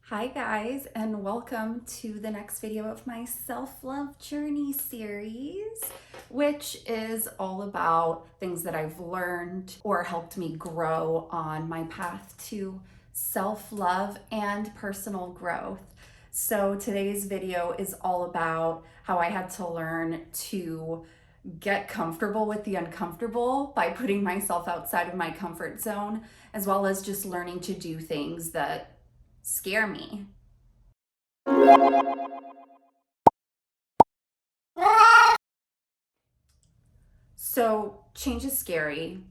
Hi guys, and welcome to the next video of my self-love journey series, which is all about things that I've learned or helped me grow on my path to self-love and personal growth. So today's video is all about how I had to learn to get comfortable with the uncomfortable by putting myself outside of my comfort zone, as well as just learning to do things that scare me. So change is scary.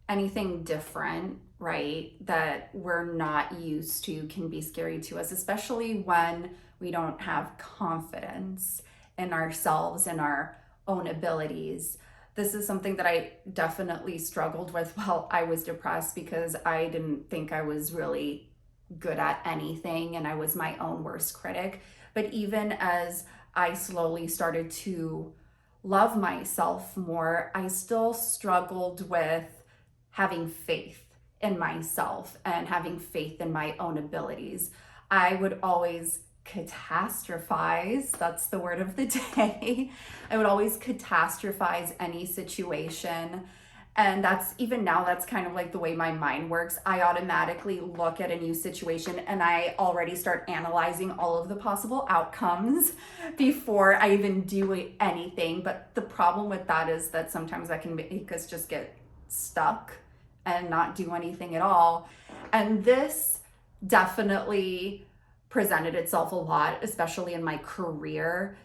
Anything different, right, that we're not used to can be scary to us, especially when we don't have confidence in ourselves and our own abilities. This is something that I definitely struggled with while I was depressed because I didn't think I was really good at anything and I was my own worst critic. But even as I slowly started to love myself more, I still struggled with having faith in myself and having faith in my own abilities. I would always catastrophize, that's the word of the day. I would always catastrophize any situation. And that's even now, that's kind of like the way my mind works. I automatically look at a new situation and I already start analyzing all of the possible outcomes before I even do anything. But the problem with that is that sometimes that can make us just get stuck and not do anything at all. And this definitely presented itself a lot, especially in my career,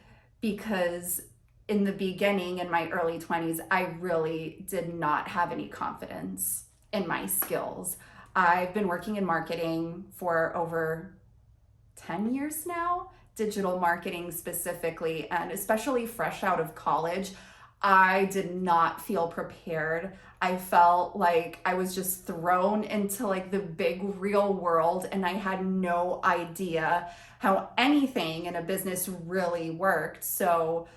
because in the beginning, in my early 20s, I really did not have any confidence in my skills. I've been working in marketing for over 10 years now, digital marketing specifically, and especially fresh out of college, I did not feel prepared. I felt like I was just thrown into like the big real world and I had no idea how anything in a business really worked. So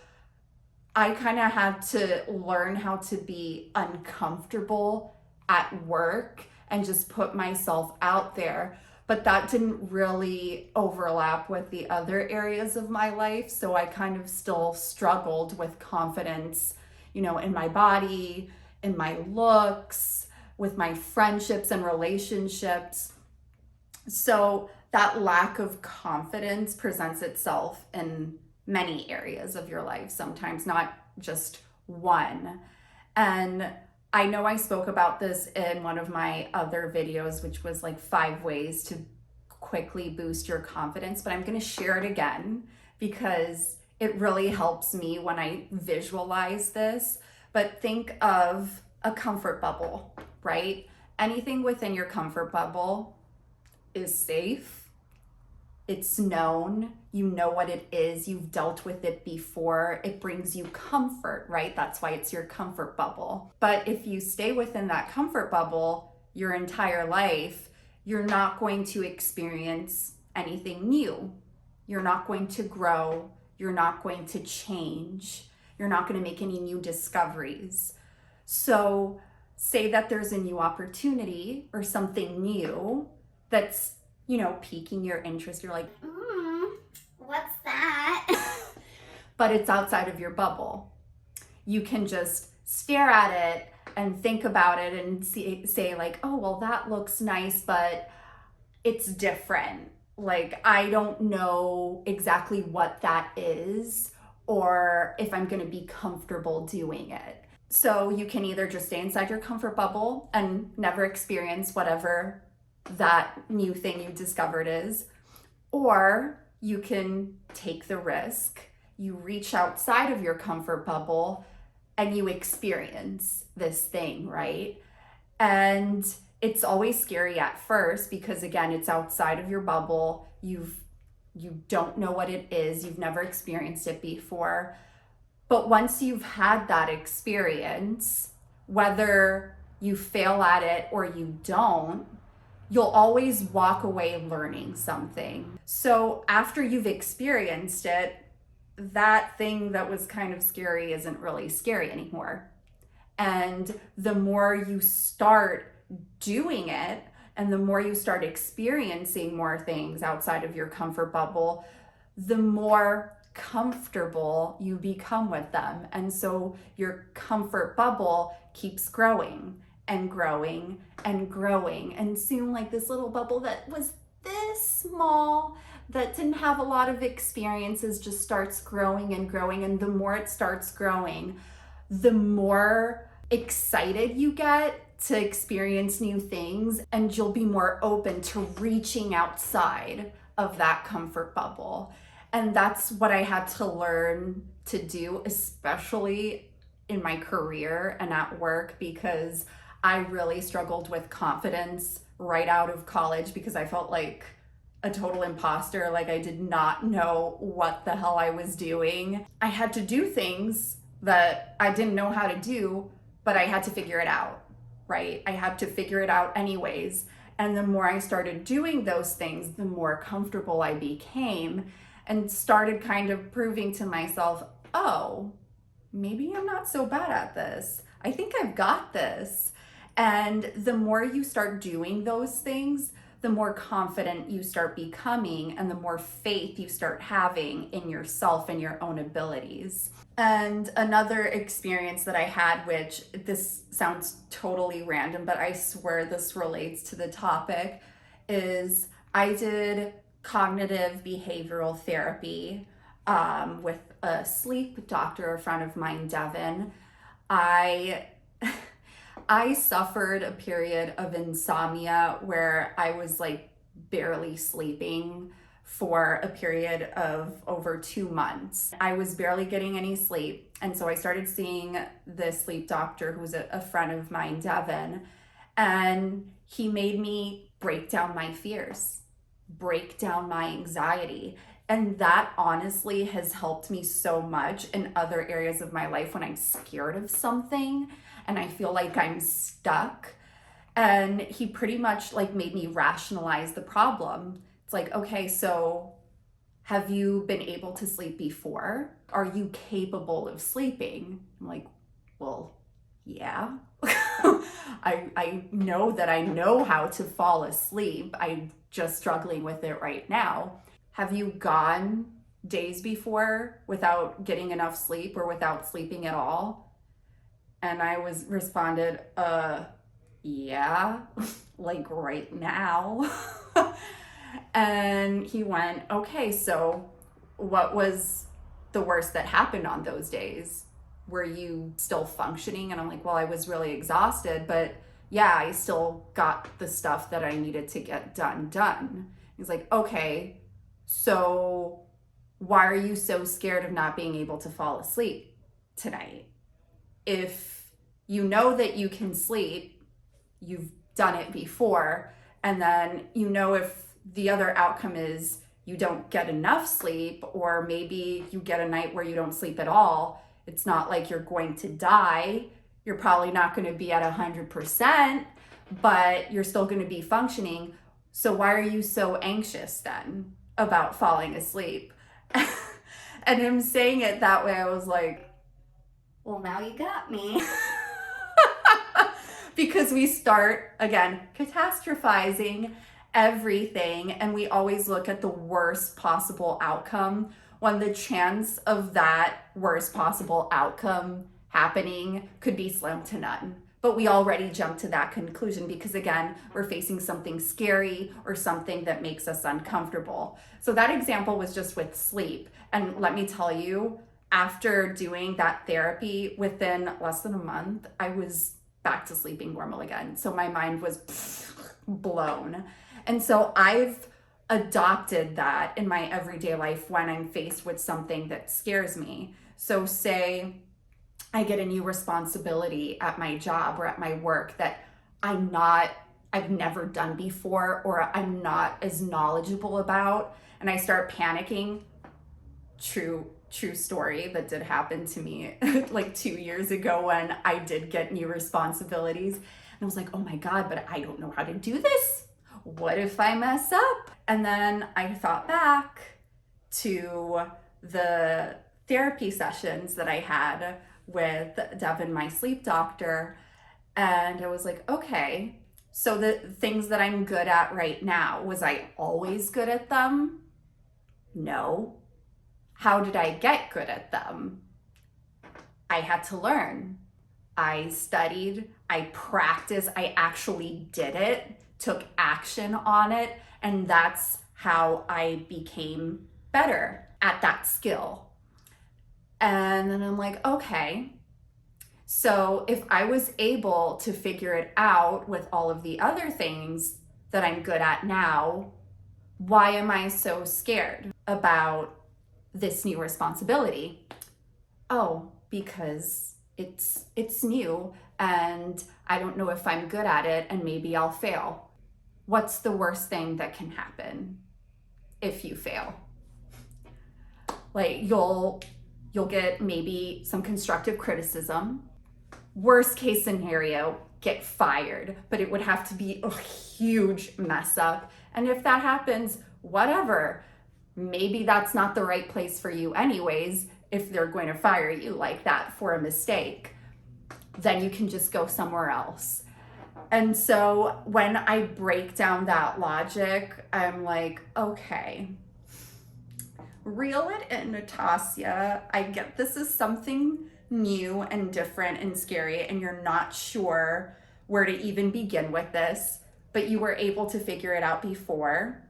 I kind of had to learn how to be uncomfortable at work and just put myself out there. But that didn't really overlap with the other areas of my life. So I kind of still struggled with confidence, in my body, in my looks, with my friendships and relationships. So that lack of confidence presents itself in many areas of your life, sometimes not just one. And I know I spoke about this in one of my other videos, which was like 5 ways to quickly boost your confidence, but I'm going to share it again because it really helps me when I visualize this. But think of a comfort bubble, right? Anything within your comfort bubble is safe. It's known, you know what it is, you've dealt with it before, it brings you comfort, right? That's why it's your comfort bubble. But if you stay within that comfort bubble your entire life, you're not going to experience anything new. You're not going to grow, you're not going to change, you're not going to make any new discoveries. So say that there's a new opportunity or something new that's piquing your interest. You're like, what's that? but it's outside of your bubble. You can just stare at it and think about it and say like, oh, well, that looks nice, but it's different. Like, I don't know exactly what that is or if I'm going to be comfortable doing it. So you can either just stay inside your comfort bubble and never experience whatever that new thing you discovered is, or you can take the risk, you reach outside of your comfort bubble and you experience this thing, right? And it's always scary at first because again, it's outside of your bubble. You don't know what it is, you've never experienced it before. But once you've had that experience, whether you fail at it or you don't, you'll always walk away learning something. So after you've experienced it, that thing that was kind of scary isn't really scary anymore. And the more you start doing it, and the more you start experiencing more things outside of your comfort bubble, the more comfortable you become with them. And so your comfort bubble keeps growing and growing and growing. And soon, like this little bubble that was this small, that didn't have a lot of experiences, just starts growing and growing. And the more it starts growing, the more excited you get to experience new things, and you'll be more open to reaching outside of that comfort bubble. And that's what I had to learn to do, especially in my career and at work, because I really struggled with confidence right out of college because I felt like a total imposter. Like I did not know what the hell I was doing. I had to do things that I didn't know how to do, but I had to figure it out, right? I had to figure it out anyways. And the more I started doing those things, the more comfortable I became and started kind of proving to myself, oh, maybe I'm not so bad at this. I think I've got this. And the more you start doing those things, the more confident you start becoming and the more faith you start having in yourself and your own abilities. And another experience that I had, which this sounds totally random, but I swear this relates to the topic, is I did cognitive behavioral therapy with a sleep doctor, a friend of mine, Devin. I I suffered a period of insomnia where I was like barely sleeping for a period of over 2 months. I was barely getting any sleep. And so I started seeing this sleep doctor who's a friend of mine, Devin, and he made me break down my fears, break down my anxiety. And that honestly has helped me so much in other areas of my life when I'm scared of something and I feel like I'm stuck. And he pretty much like made me rationalize the problem. It's like, okay, so have you been able to sleep before? Are you capable of sleeping? I'm like, well, yeah. I know that I know how to fall asleep. I'm just struggling with it right now. Have you gone days before without getting enough sleep or without sleeping at all? And I was responded, yeah, like right now. And he went, okay, so what was the worst that happened on those days? Were you still functioning? And I'm like, well, I was really exhausted, but yeah, I still got the stuff that I needed to get done. He's like, okay, so why are you so scared of not being able to fall asleep tonight? If you know that you can sleep, you've done it before, and then you know if the other outcome is you don't get enough sleep, or maybe you get a night where you don't sleep at all, it's not like you're going to die. You're probably not going to be at 100%, but you're still going to be functioning. So why are you so anxious then about falling asleep? And him saying it that way, I was like, Well, now you got me. because we start, again, catastrophizing everything, and we always look at the worst possible outcome when the chance of that worst possible outcome happening could be slim to none. But we already jump to that conclusion because, again, we're facing something scary or something that makes us uncomfortable. So that example was just with sleep. And let me tell you, after doing that therapy, within less than a month, I was back to sleeping normal again. So my mind was blown. And so I've adopted that in my everyday life when I'm faced with something that scares me. So say I get a new responsibility at my job or at my work that I've never done before, or I'm not as knowledgeable about, and I start panicking. True story that did happen to me like 2 years ago when I did get new responsibilities. And I was like, oh my God, but I don't know how to do this. What if I mess up? And then I thought back to the therapy sessions that I had with Devin, my sleep doctor. And I was like, okay, So the things that I'm good at right now, was I always good at them? No. How did I get good at them? I had to learn. I studied, I practiced, I actually did it, took action on it, and that's how I became better at that skill. And then I'm like, okay, so if I was able to figure it out with all of the other things that I'm good at now, why am I so scared about this new responsibility? Oh, because it's new and I don't know if I'm good at it and maybe I'll fail. What's the worst thing that can happen if you fail? Like you'll get maybe some constructive criticism. Worst case scenario, get fired, but it would have to be a huge mess up. And if that happens, whatever. Maybe that's not the right place for you anyways. If they're going to fire you like that for a mistake, then you can just go somewhere else. And so when I break down that logic, I'm like, okay, reel it in, Natasha. I get this is something new and different and scary, and you're not sure where to even begin with this, but you were able to figure it out before,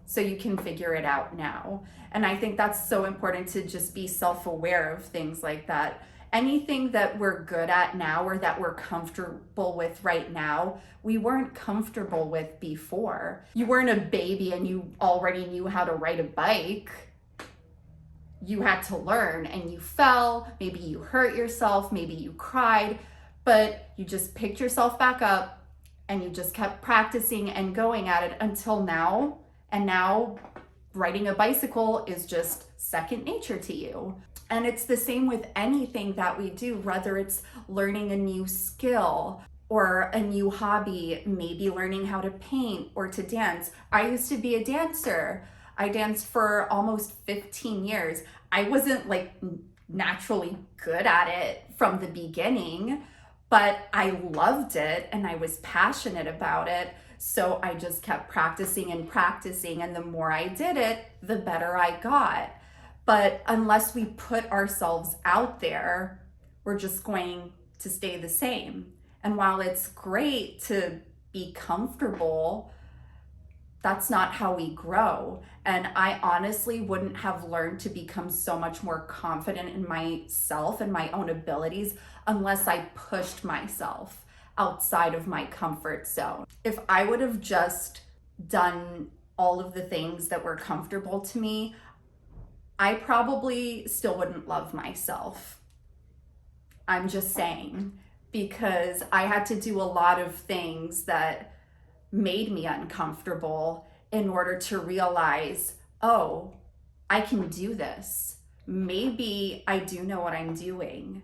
so you can figure it out now. And I think that's so important to just be self-aware of things like that. Anything that we're good at now or that we're comfortable with right now, we weren't comfortable with before. You weren't a baby and you already knew how to ride a bike. You had to learn and you fell, maybe you hurt yourself, maybe you cried, but you just picked yourself back up and you just kept practicing and going at it until now. And now riding a bicycle is just second nature to you. And it's the same with anything that we do, whether it's learning a new skill or a new hobby, maybe learning how to paint or to dance. I used to be a dancer. I danced for almost 15 years. I wasn't like naturally good at it from the beginning, but I loved it and I was passionate about it. So I just kept practicing and practicing, and the more I did it, the better I got. But unless we put ourselves out there, we're just going to stay the same. And while it's great to be comfortable, that's not how we grow. And I honestly wouldn't have learned to become so much more confident in myself and my own abilities unless I pushed myself outside of my comfort zone. If I would have just done all of the things that were comfortable to me, I probably still wouldn't love myself. I'm just saying, because I had to do a lot of things that made me uncomfortable in order to realize, oh, I can do this. Maybe I do know what I'm doing.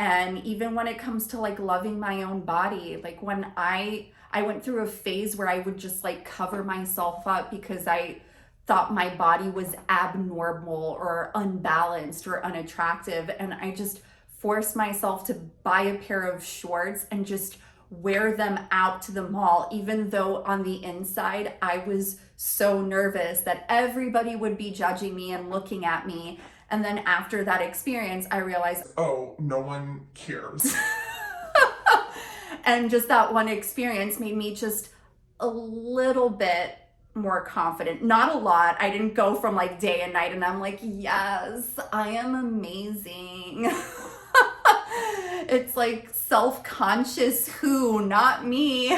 And even when it comes to like loving my own body, like when I went through a phase where I would just like cover myself up because I thought my body was abnormal or unbalanced or unattractive, and I just forced myself to buy a pair of shorts and just wear them out to the mall, even though on the inside I was so nervous that everybody would be judging me and looking at me. And then after that experience, I realized, oh, no one cares. and just that one experience made me just a little bit more confident. Not a lot. I didn't go from like day and night and I'm like, yes, I am amazing. It's like self-conscious who, not me.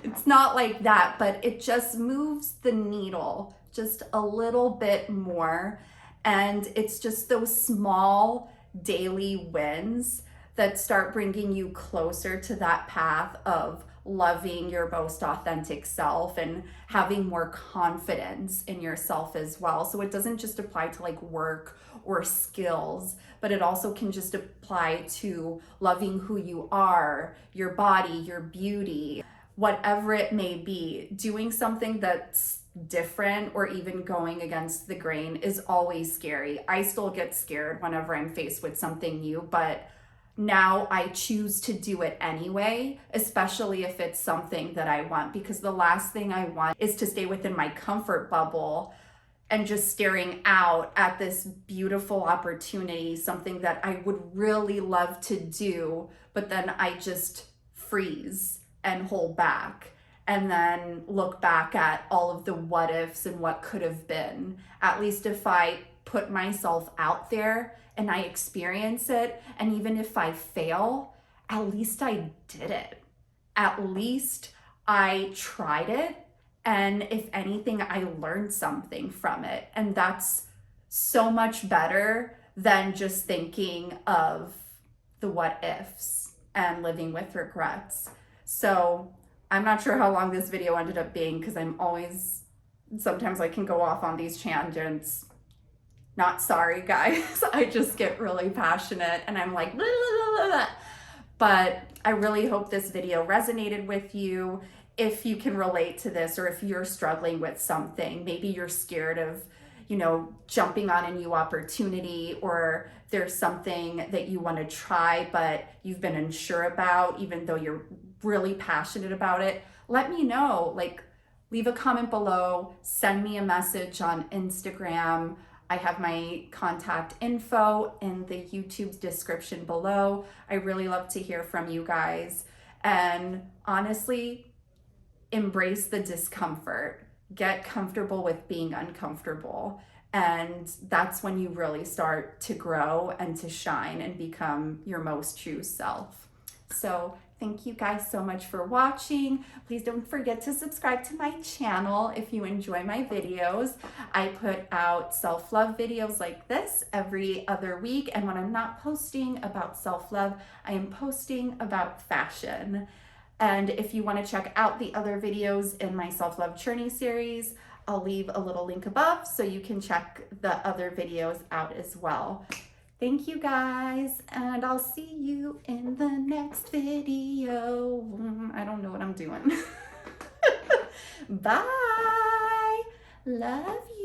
It's not like that, but it just moves the needle just a little bit more. And it's just those small daily wins that start bringing you closer to that path of loving your most authentic self and having more confidence in yourself as well. So it doesn't just apply to like work or skills, but it also can just apply to loving who you are, your body, your beauty, whatever it may be. Doing something that's different or even going against the grain is always scary. I still get scared whenever I'm faced with something new, but now I choose to do it anyway, especially if it's something that I want, because the last thing I want is to stay within my comfort bubble and just staring out at this beautiful opportunity, something that I would really love to do, but then I just freeze and hold back and then look back at all of the what ifs and what could have been. At least if I put myself out there and I experience it, and even if I fail, at least I did it. At least I tried it. And if anything, I learned something from it. And that's so much better than just thinking of the what ifs and living with regrets. So I'm not sure how long this video ended up being, because sometimes I can go off on these tangents. Not sorry, guys. I just get really passionate and I'm like, blah, blah, blah, blah. But I really hope this video resonated with you. If you can relate to this, or if you're struggling with something, maybe you're scared of, jumping on a new opportunity, or there's something that you want to try, but you've been unsure about, even though you're really passionate about it, let me know. Like, leave a comment below, send me a message on Instagram. I have my contact info in the YouTube description below. I really love to hear from you guys. And honestly, embrace the discomfort. Get comfortable with being uncomfortable. And that's when you really start to grow and to shine and become your most true self. So thank you guys so much for watching. Please don't forget to subscribe to my channel if you enjoy my videos. I put out self-love videos like this every other week. And when I'm not posting about self-love, I am posting about fashion. And if you want to check out the other videos in my self-love journey series, I'll leave a little link above so you can check the other videos out as well. Thank you guys, and I'll see you in the next video. I don't know what I'm doing. Bye. Love you.